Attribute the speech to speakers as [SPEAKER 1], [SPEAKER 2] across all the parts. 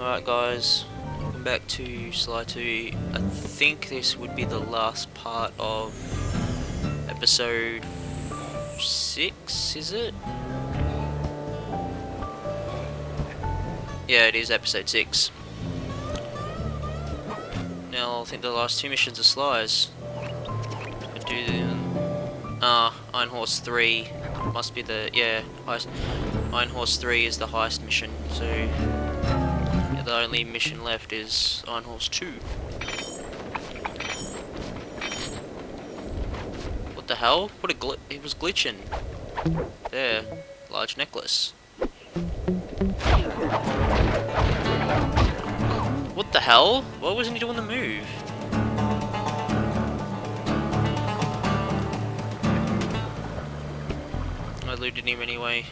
[SPEAKER 1] Alright guys, welcome back to Sly 2. I think this would be the last part of episode 6, is it? Yeah, it is episode 6. Now I think the last two missions are Sly's. Do them. Iron Horse 3 must be the, highest. Iron Horse 3 is the highest mission, so the only mission left is Iron Horse 2. What the hell? What a it was glitching. There, large necklace. What the hell? Why wasn't he doing the move? I looted him anyway.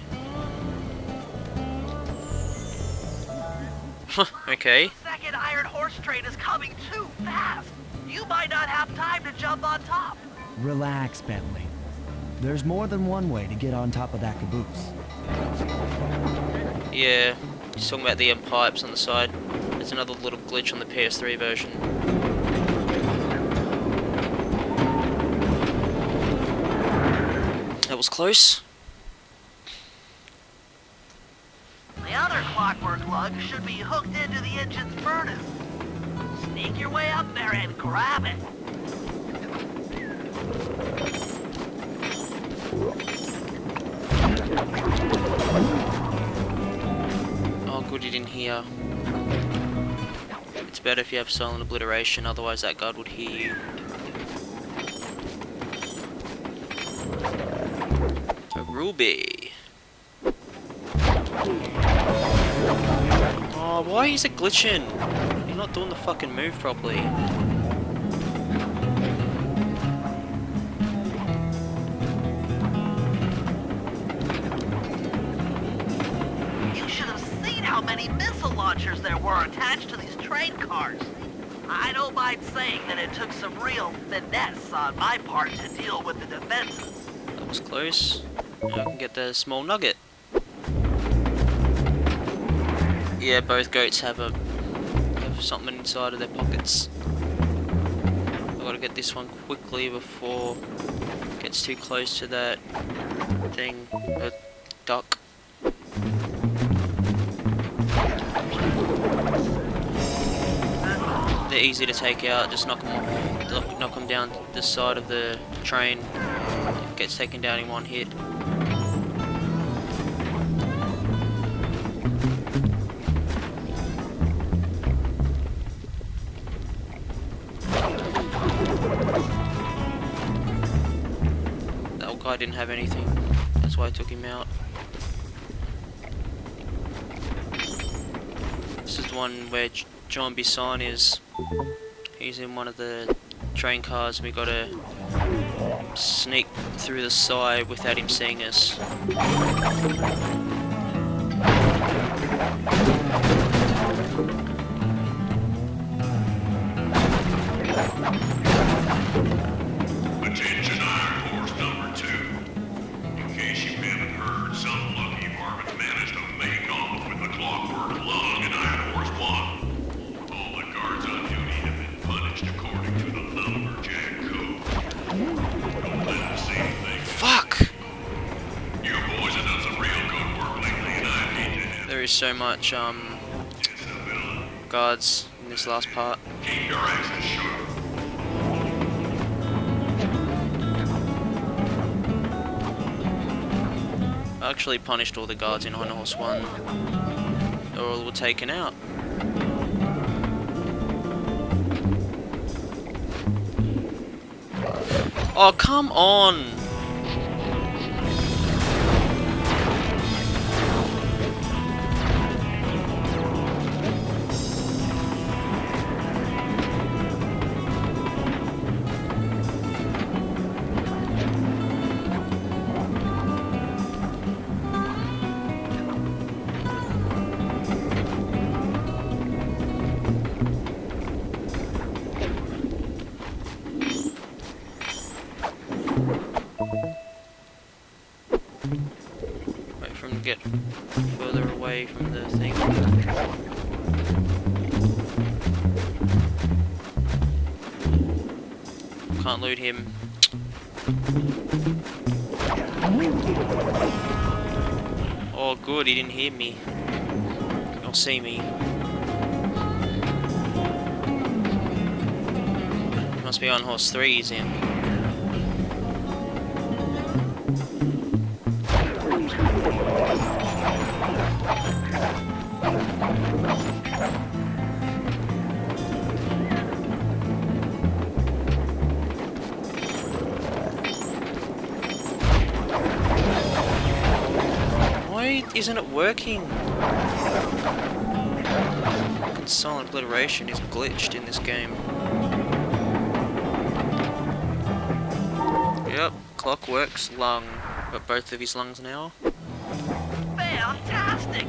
[SPEAKER 1] Okay.
[SPEAKER 2] The second Iron Horse train is coming too fast. You might not have time to jump on top.
[SPEAKER 3] Relax, Bentley. There's more than one way to get on top of that caboose.
[SPEAKER 1] Yeah, he's talking about the pipes on the side. There's another little glitch on the PS3 version. That was close.
[SPEAKER 2] The other Clockwork lug should be hooked into the engine's furnace. Sneak your way up there and grab it.
[SPEAKER 1] Oh, good, he didn't hear. It's better if you have silent obliteration, otherwise that guard would hear you. A ruby. Oh, why is it glitching? You're not doing the fucking move properly.
[SPEAKER 2] You should have seen how many missile launchers there were attached to these train cars. I don't mind saying that it took some real finesse on my part to deal with the defenses.
[SPEAKER 1] That was close. Now I can get the small nugget. Yeah, both goats have something inside of their pockets. I've got to get this one quickly before it gets too close to that thing, a duck. They're easy to take out. Just knock them down the side of the train. It gets taken down in one hit. Guy didn't have anything, that's why I took him out. This is the one where John Bisson is. He's in one of the train cars. We gotta sneak through the side without him seeing us.
[SPEAKER 4] Attention Iron Horse number 2. In case you haven't heard, some lucky varmints managed to make off with the Clockwork lung in Iron Horse 1. All the guards on duty have been punished according to the Lumberjack Code. Don't let them say anything.
[SPEAKER 1] Fuck!
[SPEAKER 4] You boys have done some real good work lately, and I need to have
[SPEAKER 1] There is so much
[SPEAKER 4] it's the villain.
[SPEAKER 1] guards in this last part.
[SPEAKER 4] Keep your axes sharp.
[SPEAKER 1] I actually punished all the guards in Iron Horse 1. They all were taken out. Oh, come on! Wait for him to get further away from the thing. Can't loot him. Oh good, he didn't hear me. Or see me. Must be on horse 3 he's in. Why isn't it working? Silent obliteration is glitched in this game. Yep, Clockwork's lung. Got both of his lungs now.
[SPEAKER 2] Fantastic!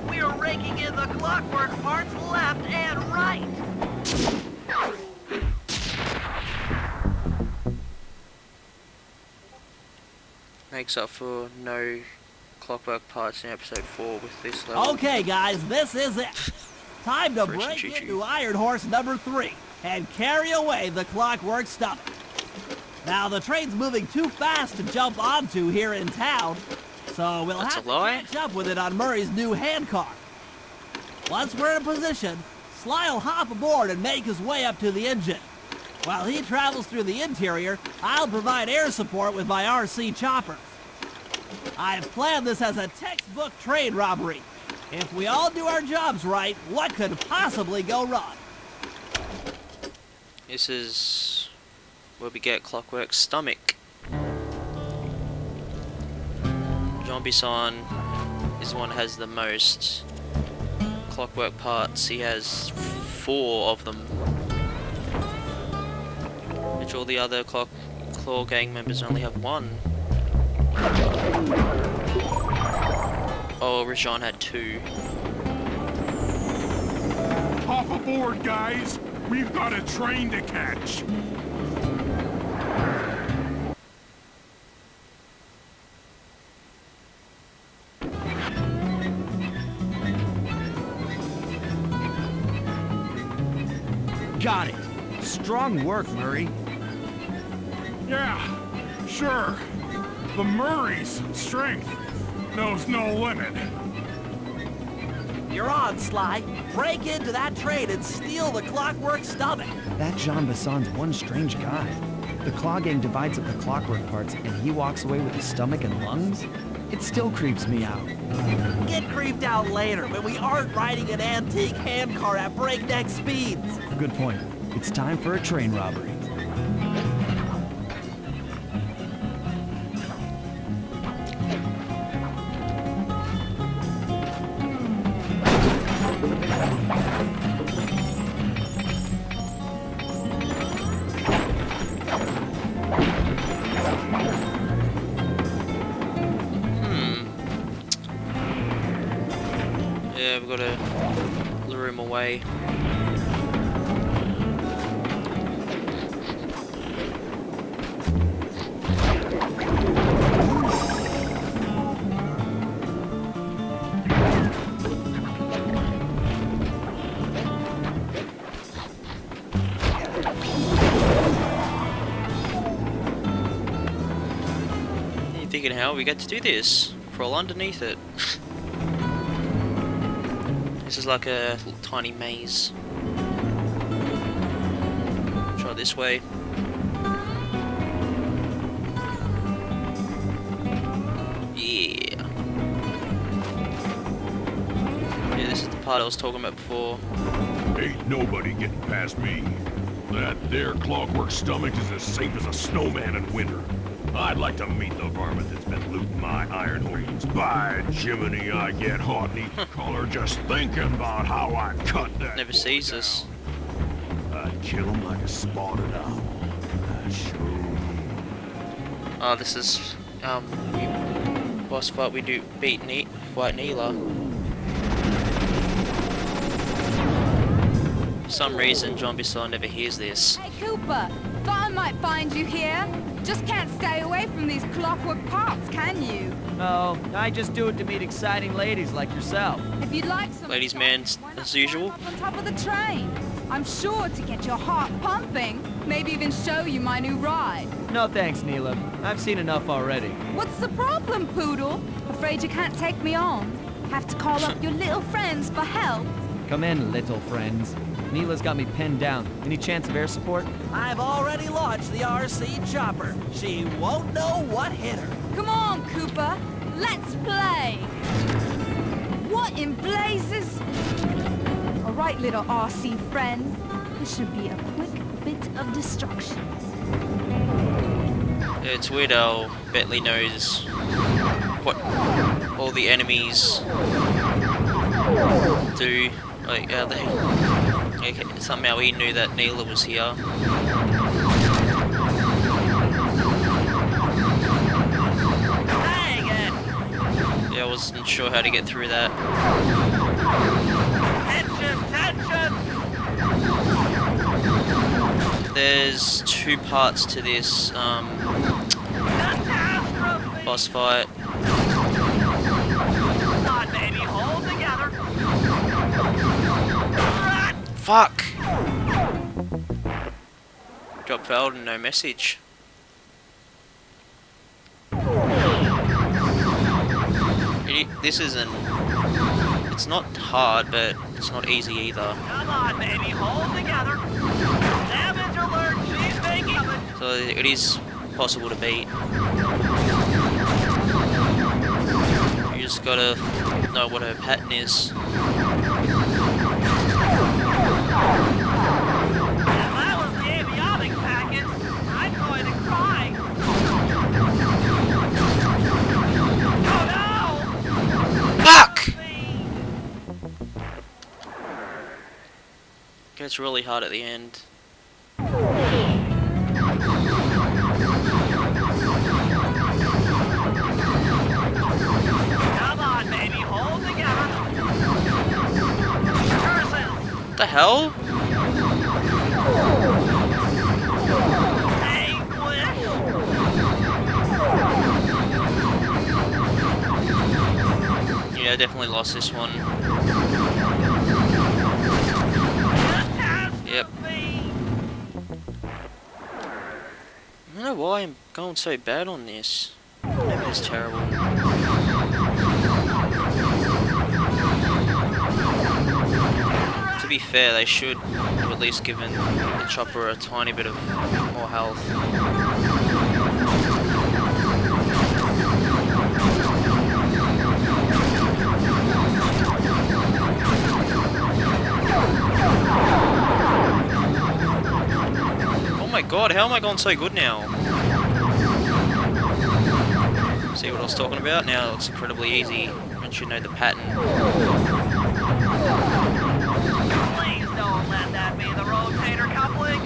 [SPEAKER 2] We are raking in the Clockwork parts left and right.
[SPEAKER 1] Makes up for no Clockwork parts in episode 4 with this level.
[SPEAKER 5] Okay, guys, this is it. Time to
[SPEAKER 1] Fresh
[SPEAKER 5] break
[SPEAKER 1] choo-choo.
[SPEAKER 5] into Iron Horse number 3 and carry away the Clockwork stomach. Now, the train's moving too fast to jump onto here in town, so we'll
[SPEAKER 1] That's
[SPEAKER 5] have
[SPEAKER 1] a lie.
[SPEAKER 5] to catch up with it on Murray's new handcar. Once we're in position, Sly'll hop aboard and make his way up to the engine. While he travels through the interior, I'll provide air support with my RC choppers. I've planned this as a textbook train robbery. If we all do our jobs right, what could possibly go wrong?
[SPEAKER 1] This is where we get Clockwork's stomach. Jean Bisson is the one that has the most Clockwork parts. He has 4 of them. Which all the other Claw gang members only have 1. Oh, Rajan had 2.
[SPEAKER 4] Hop aboard, guys! We've got a train to catch!
[SPEAKER 3] Got it. Strong work, Murray.
[SPEAKER 4] Yeah, sure. The Murray's strength knows no limit.
[SPEAKER 5] You're on, Sly. Break into that train and steal the Clockwork stomach.
[SPEAKER 3] That Jean Besson's one strange guy. The Claw Gang divides up the Clockwork parts and he walks away with his stomach and lungs? It still creeps me out.
[SPEAKER 5] Get creeped out later when we aren't riding an antique handcar at breakneck speeds.
[SPEAKER 3] Good point. It's time for a train robbery.
[SPEAKER 1] Yeah, we've got to lure him away. You're thinking how we get to do this? Crawl underneath it. This is like a little tiny maze. Try this way. Yeah. Yeah, this is the part I was talking about before.
[SPEAKER 4] Ain't nobody getting past me. That there Clockwork stomach is as safe as a snowman in winter. I'd like to meet the varmint that's been looting my iron horns. By Jiminy, I get hot in the collar just thinking about how I cut that
[SPEAKER 1] Never
[SPEAKER 4] boy
[SPEAKER 1] sees
[SPEAKER 4] down.
[SPEAKER 1] us.
[SPEAKER 4] I'd kill him like a spotted owl. I sure.
[SPEAKER 1] Oh, this is boss fight we do beat White Neela. For some reason, Jean Bisson never hears this.
[SPEAKER 6] Hey, Cooper, thought I might find you here. Just can't stay away from these Clockwork parts, can you?
[SPEAKER 7] No, I just do it to meet exciting ladies like yourself.
[SPEAKER 6] If you'd like some...
[SPEAKER 1] Ladies' man,
[SPEAKER 6] why not
[SPEAKER 1] as
[SPEAKER 6] climb
[SPEAKER 1] usual.
[SPEAKER 6] up on top of the train? I'm sure to get your heart pumping. Maybe even show you my new ride.
[SPEAKER 7] No thanks, Neela. I've seen enough already.
[SPEAKER 6] What's the problem, Poodle? Afraid you can't take me on? Have to call up your little friends for help?
[SPEAKER 7] Come in, little friends. Neela's got me pinned down. Any chance of air support?
[SPEAKER 5] I've already launched the RC chopper. She won't know what hit her.
[SPEAKER 6] Come on, Cooper. Let's play. What in blazes? All right, little RC friends. This should be a quick bit of destruction.
[SPEAKER 1] It's weird how Bentley knows what all the enemies do. Like, how they... Okay, somehow he knew that Neela was here.
[SPEAKER 2] Dang it!
[SPEAKER 1] Yeah, I wasn't sure how to get through that.
[SPEAKER 2] Tension, tension!
[SPEAKER 1] There's two parts to this
[SPEAKER 2] Catastrophe!
[SPEAKER 1] boss fight.
[SPEAKER 2] Come on, baby, hold together. Right.
[SPEAKER 1] Fuck! Job failed and no message. This isn't... It's not hard, but it's not easy either.
[SPEAKER 2] Come on, baby, hold together. Damage alert, she's making it.
[SPEAKER 1] So it is possible to beat. You just gotta know what her pattern is.
[SPEAKER 2] If I was the avionics packet, I'd going to cry. Oh
[SPEAKER 1] Fuck!
[SPEAKER 2] no!
[SPEAKER 1] Gets really hard at the end.
[SPEAKER 2] Come on, baby, hold together. Curses!
[SPEAKER 1] What the hell?
[SPEAKER 2] Anguish!
[SPEAKER 1] Yeah, I definitely lost this one. Yep. I don't know why I'm going so bad on this. Maybe it's terrible. To be fair, they should have at least given the chopper a tiny bit of more health. Oh my god, how am I going so good now? See what I was talking about? Now it's incredibly easy once you know the pattern.
[SPEAKER 2] Please don't let that be the rotator coupling.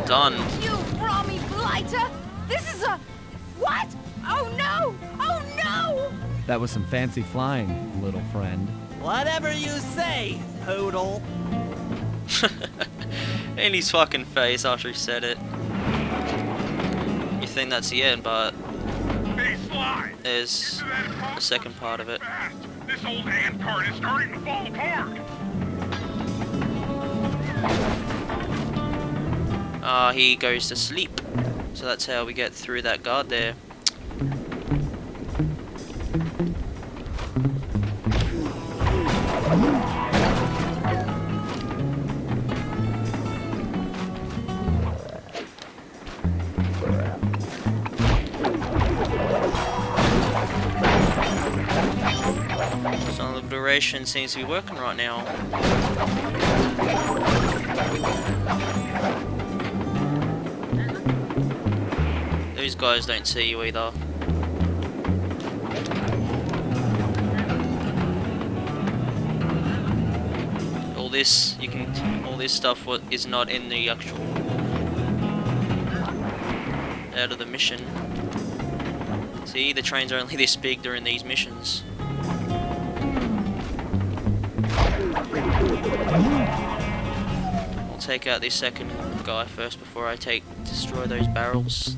[SPEAKER 1] Done.
[SPEAKER 6] You Brahmi blighter! This is a... What? Oh no! Oh no!
[SPEAKER 7] That was some fancy flying, little friend.
[SPEAKER 5] Whatever you say, Poodle.
[SPEAKER 1] In his fucking face after he said it. You think that's the end, but
[SPEAKER 4] Hey, Sly!
[SPEAKER 1] there's the second part of it.
[SPEAKER 4] Fast! This old hand cart is starting to fall apart!
[SPEAKER 1] He goes to sleep. So that's how we get through that guard there. So the duration seems to be working right now. These guys don't see you either. All this stuff is not in the actual out of the mission. See, the trains are only this big during these missions. We'll take out this second guy first before I destroy those barrels.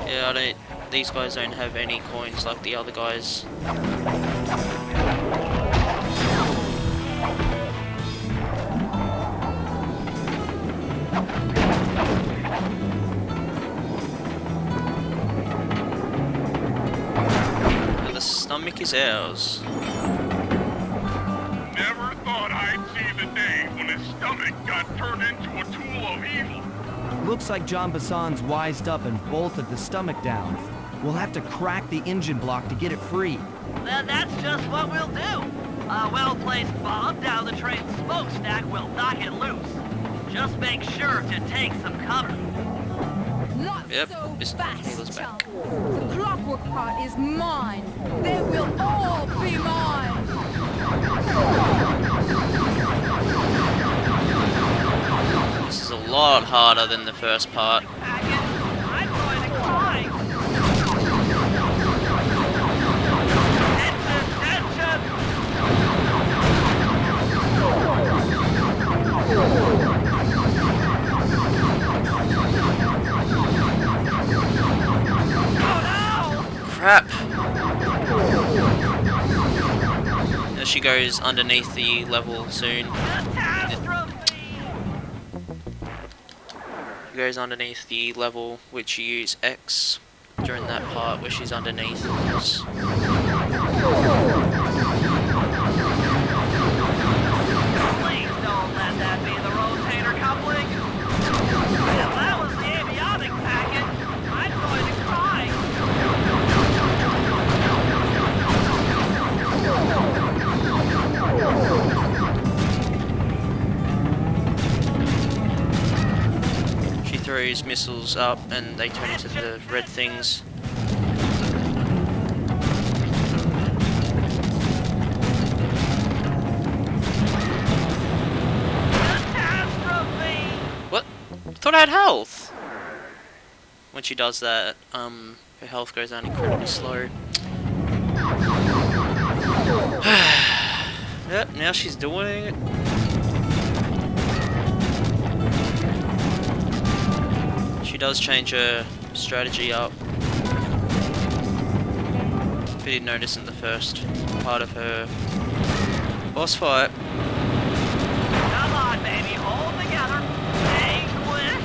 [SPEAKER 1] Yeah, these guys don't have any coins like the other guys. And the stomach is ours.
[SPEAKER 4] Never thought I'd see the day when his stomach got turned into a tool of evil.
[SPEAKER 3] Looks like John Bassan's wised up and bolted the stomach down. We'll have to crack the engine block to get it free.
[SPEAKER 2] Then that's just what we'll do. A well-placed bomb down the train's smokestack will knock it loose. Just make sure to take some cover.
[SPEAKER 6] Not
[SPEAKER 1] Yep,
[SPEAKER 6] so
[SPEAKER 1] Miss
[SPEAKER 6] fast,
[SPEAKER 1] Taylor's back.
[SPEAKER 6] chump. The clockwork part is mine. They will all be mine.
[SPEAKER 1] This is a lot harder than the first part.
[SPEAKER 2] I'm going to cry. Tension!
[SPEAKER 1] Crap! There she goes underneath the level soon. She goes underneath the level, which you use X during that part where she's underneath. Yes.
[SPEAKER 2] Please don't let that be the rotator coupling. If that was the avionics package, I'm going to cry.
[SPEAKER 1] She throws missiles up and they turn into the red things.
[SPEAKER 2] Catastrophe!
[SPEAKER 1] What? I thought I had health! When she does that, her health goes down incredibly slow. Yep, now she's doing it. She does change her strategy up. If you didn't notice in the first part of her boss fight.
[SPEAKER 2] Come on, baby, hold together. Anguish.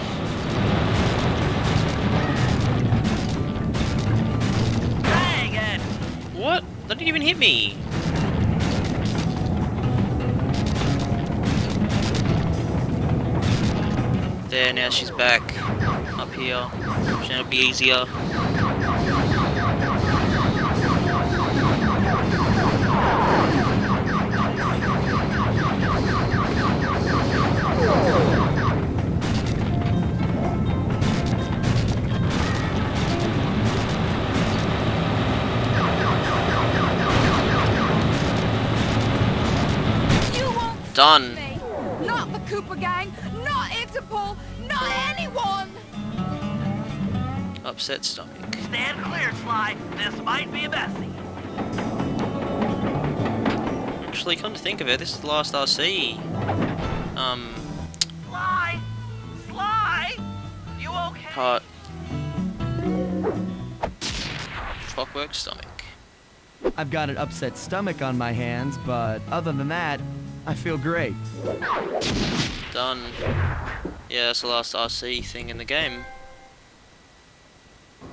[SPEAKER 2] Dang it!
[SPEAKER 1] What? That didn't even hit me. There, now she's back up here. Should be easier.
[SPEAKER 6] You won't
[SPEAKER 1] Done.
[SPEAKER 6] me. Not the Cooper gang, not Interpol, not anyone.
[SPEAKER 1] Upset stomach.
[SPEAKER 2] Stand clear, Sly. This might be messy.
[SPEAKER 1] Actually, come to think of it, this is the last RC.
[SPEAKER 2] Sly! Sly! You okay?
[SPEAKER 1] Part. Clockwork stomach.
[SPEAKER 3] I've got an upset stomach on my hands, but other than that, I feel great.
[SPEAKER 1] Done. Yeah, that's the last RC thing in the game.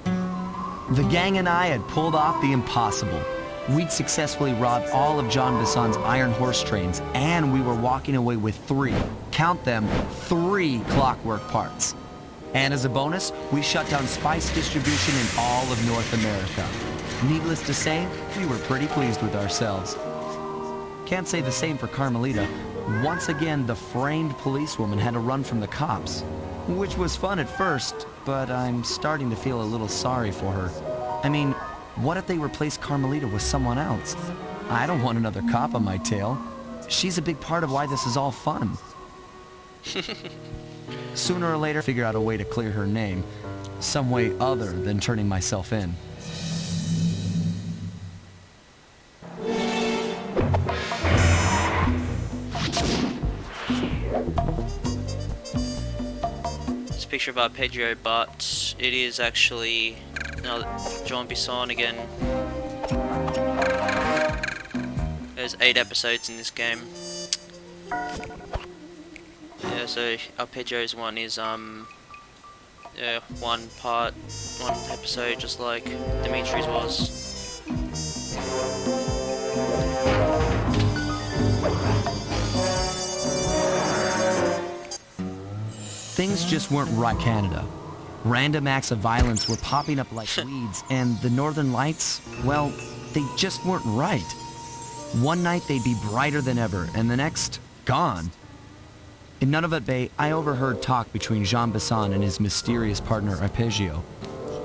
[SPEAKER 3] The gang and I had pulled off the impossible. We'd successfully robbed all of John Bassan's Iron Horse trains, and we were walking away with 3, count them, 3 Clockwork parts. And as a bonus, we shut down spice distribution in all of North America. Needless to say, we were pretty pleased with ourselves. Can't say the same for Carmelita. Once again, the framed policewoman had to run from the cops, which was fun at first, but I'm starting to feel a little sorry for her. I mean, what if they replaced Carmelita with someone else? I don't want another cop on my tail. she's a big part of why this is all fun. Sooner or later, figure out a way to clear her name. Some way other than turning myself in.
[SPEAKER 1] It's a picture of Arpeggio, but it is actually John Bisson again. There's 8 episodes in this game. Yeah, so Arpeggio's one is one episode, just like Dimitri's was.
[SPEAKER 3] Things just weren't right in Canada. Random acts of violence were popping up like weeds, and the Northern Lights, well, they just weren't right. One night they'd be brighter than ever, and the next, gone. In Nunavut Bay, I overheard talk between Jean Bisson and his mysterious partner Arpeggio.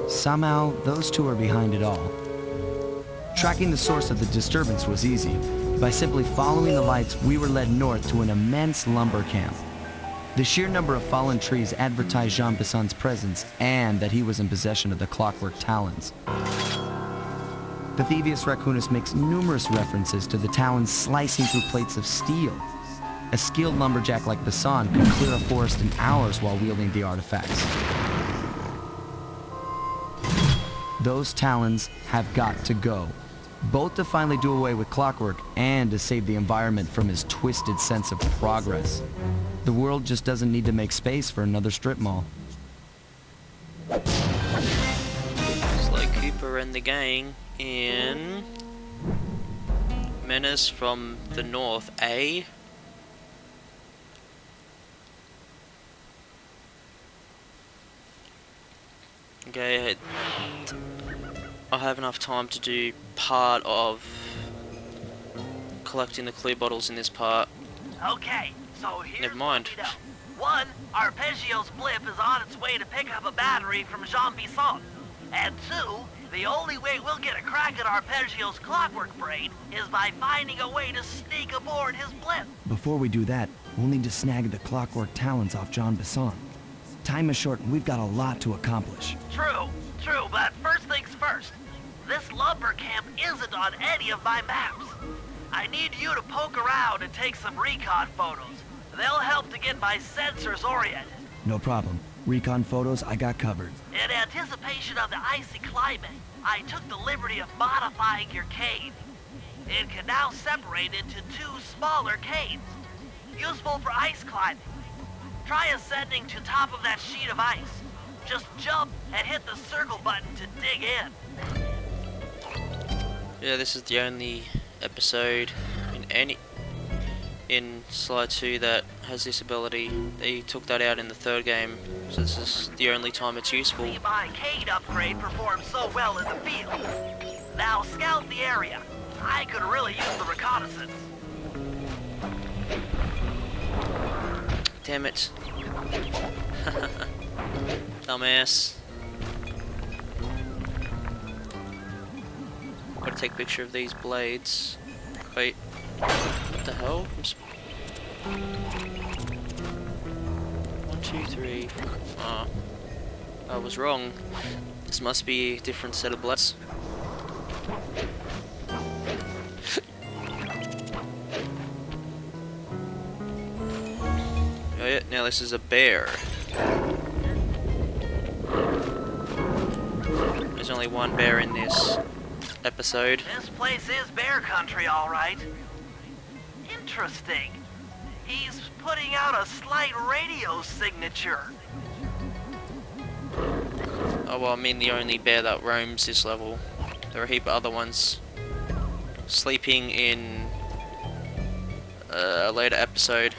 [SPEAKER 3] Somehow, those two are behind it all. Tracking the source of the disturbance was easy. By simply following the lights, we were led north to an immense lumber camp. The sheer number of fallen trees advertised Jean Bisson's presence and that he was in possession of the Clockwork talons. The Thievius Raccoonus makes numerous references to the talons slicing through plates of steel. A skilled lumberjack like Bisson could clear a forest in hours while wielding the artifacts. Those talons have got to go, both to finally do away with Clockwork and to save the environment from his twisted sense of progress. The world just doesn't need to make space for another strip mall.
[SPEAKER 1] Sly Cooper and the gang in Menace from the North, A. Okay, I have enough time to do part of collecting the clue bottles in this part.
[SPEAKER 2] Okay, so here's
[SPEAKER 1] Never mind.
[SPEAKER 2] what we know. 1, Arpeggio's blip is on its way to pick up a battery from Jean Bisson. And 2, the only way we'll get a crack at Arpeggio's Clockwork brain is by finding a way to sneak aboard his blip.
[SPEAKER 3] Before we do that, we'll need to snag the Clockwork talons off Jean Bisson. Time is short and we've got a lot to accomplish.
[SPEAKER 2] True, but first things first. This lumber camp isn't on any of my maps. I need you to poke around and take some recon photos. They'll help to get my sensors oriented.
[SPEAKER 3] No problem. Recon photos I got covered.
[SPEAKER 2] In anticipation of the icy climate, I took the liberty of modifying your cave. It can now separate into 2 smaller caves, useful for ice climbing. Try ascending to top of that sheet of ice. Just jump and hit the circle button to dig in.
[SPEAKER 1] Yeah, this is the only episode in Sly 2 that has this ability. They took that out in the 3rd game, so this is the only time it's useful.
[SPEAKER 2] The arcade upgrade performed so well in the field. Now scout the area. I could really use the reconnaissance.
[SPEAKER 1] Damn it. Dumbass. Gotta take a picture of these blades. Wait. What the hell? 1, 2, 3. Ah. I was wrong. This must be a different set of blades. Oh yeah, now this is a bear. There's only one bear in this episode.
[SPEAKER 2] This place is bear country, all right. Interesting. He's putting out a slight radio signature.
[SPEAKER 1] Oh well, I mean the only bear that roams this level. There are a heap of other ones sleeping in a later episode.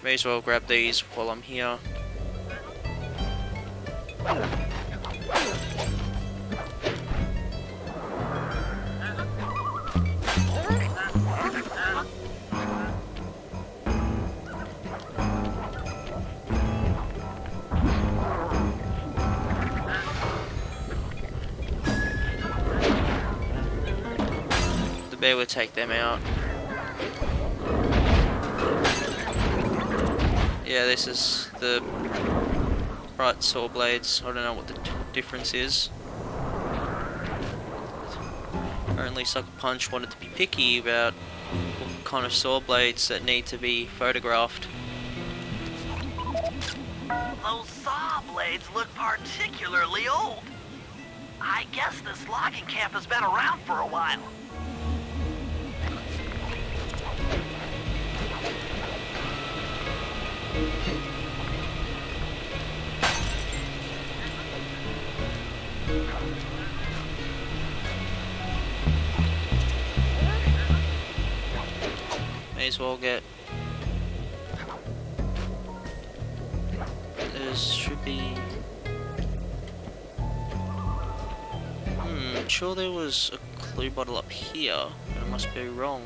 [SPEAKER 1] May as well grab these while I'm here. The bear will take them out. Yeah, this is the right saw blades. I don't know what the difference is. Apparently Sucker Punch wanted to be picky about what kind of saw blades that need to be photographed.
[SPEAKER 2] Those saw blades look particularly old. I guess this logging camp has been around for a while.
[SPEAKER 1] May as well get... There should be... I'm sure there was a clue bottle up here, but I must be wrong.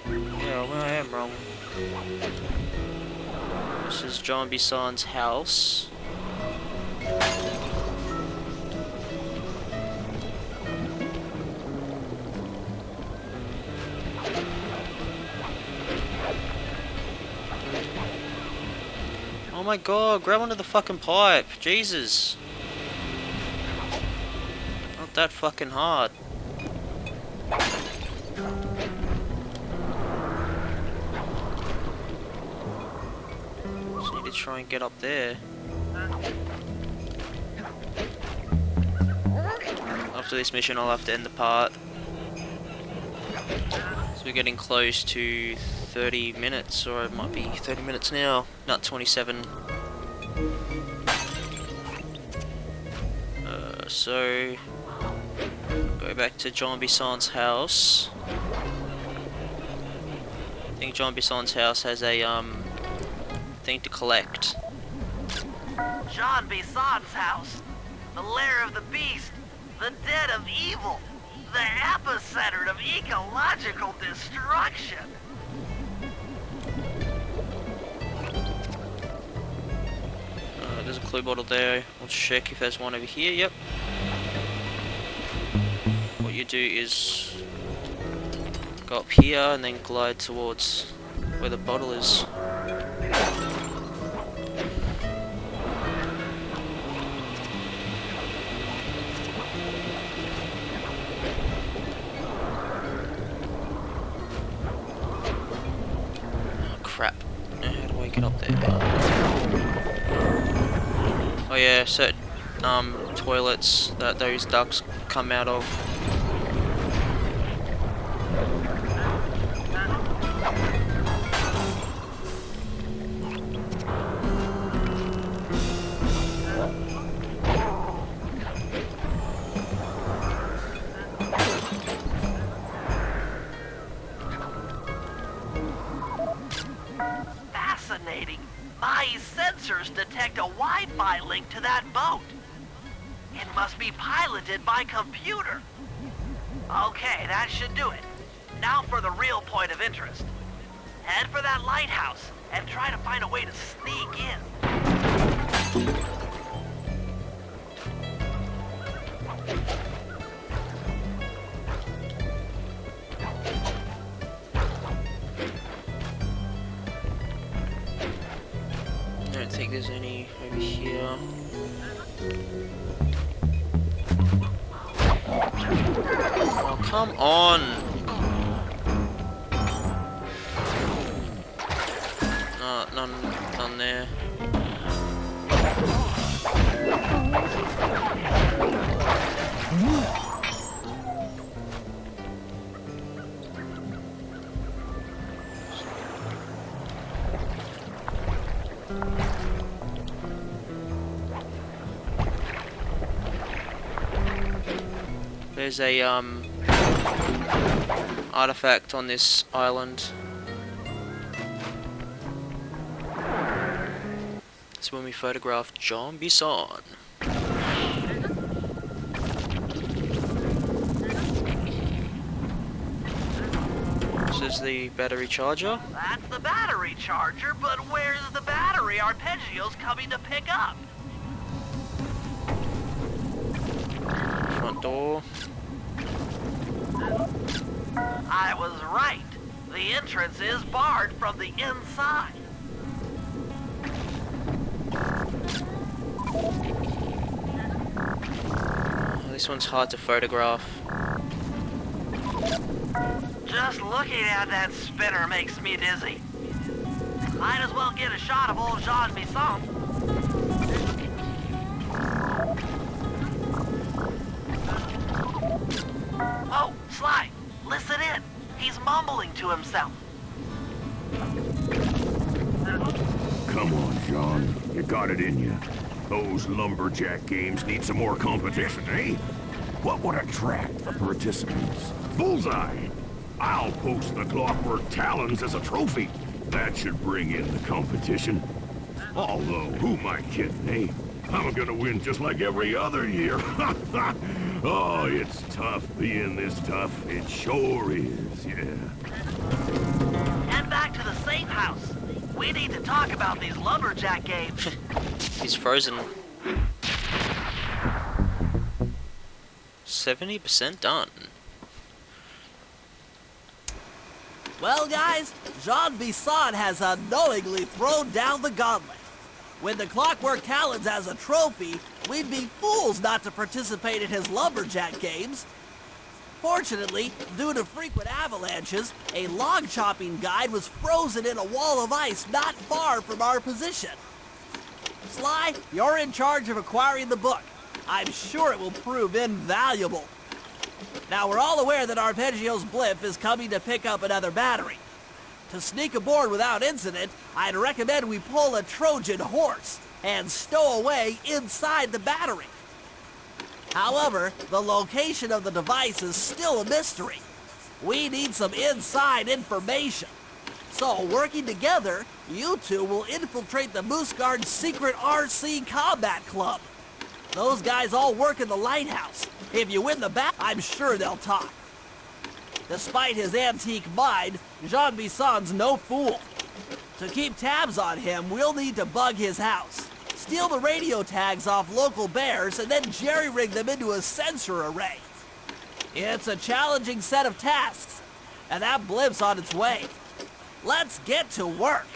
[SPEAKER 1] Yeah, well, I am wrong. This is John Bison's house. Oh my god, grab onto the fucking pipe. Jesus. Not that fucking hard. Just need to try and get up there. After this mission I'll have to end the part. So we're getting close to 30 minutes, or it might be 30 minutes now. Not 27. So go back to John Bison's house. I think John Bison's house has a thing to collect.
[SPEAKER 2] John Bison's house. The lair of the beast. The den of evil. The epicenter of ecological destruction.
[SPEAKER 1] There's a clue bottle there. We'll check if there's one over here. Yep. What you do is go up here and then glide towards where the bottle is. Oh crap. Now how do I get up there? Oh yeah, certain toilets that those ducks come out of.
[SPEAKER 2] Fascinating. My sensors detect a Wi-Fi link to that boat. It must be piloted by computer. Okay, that should do it. Now for the real point of interest. Head for that lighthouse and try to find a way to sneak in.
[SPEAKER 1] I don't think there's any over here. Oh, come on! No, none there. There's a artifact on this island. It's when we photographed John Bison. This is the battery charger.
[SPEAKER 2] That's the battery charger, but where's the battery Arpeggio's coming to pick up?
[SPEAKER 1] Front door.
[SPEAKER 2] was right. The entrance is barred from the inside.
[SPEAKER 1] This one's hard to photograph.
[SPEAKER 2] Just looking at that spinner makes me dizzy. Might as well get a shot of old Jean Bisson. Oh, Sly, listen in. He's mumbling to himself.
[SPEAKER 4] Come on, John. You got it in you. Those lumberjack games need some more competition, eh? What would attract the participants? Bullseye! I'll post the Clockwork Talons as a trophy. That should bring in the competition. Although, who am I kidding, eh? I'm gonna win just like every other year. Oh, it's tough being this tough. It sure is, yeah.
[SPEAKER 2] Head back to the safe house. We need to talk about these lumberjack games.
[SPEAKER 1] He's frozen. 70% done.
[SPEAKER 5] Well, guys, Jean Bisson has unknowingly thrown down the gauntlet. With the Clockwork Talons as a trophy, we'd be fools not to participate in his lumberjack games. Fortunately, due to frequent avalanches, a log chopping guide was frozen in a wall of ice not far from our position. Sly, you're in charge of acquiring the book. I'm sure it will prove invaluable. Now, we're all aware that Arpeggio's blimp is coming to pick up another battery. To sneak aboard without incident, I'd recommend we pull a Trojan horse and stow away inside the battery. However, the location of the device is still a mystery. We need some inside information. So, working together, you two will infiltrate the Moose Guard's secret RC Combat Club. Those guys all work in the lighthouse. If you win the battle, I'm sure they'll talk. Despite his antique mind, Jean Bisson's no fool. To keep tabs on him, we'll need to bug his house, steal the radio tags off local bears, and then jerry-rig them into a sensor array. It's a challenging set of tasks, and that blimp's on its way. Let's get to work.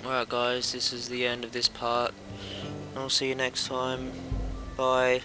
[SPEAKER 1] Alright guys, this is the end of this part. I'll see you next time. Bye.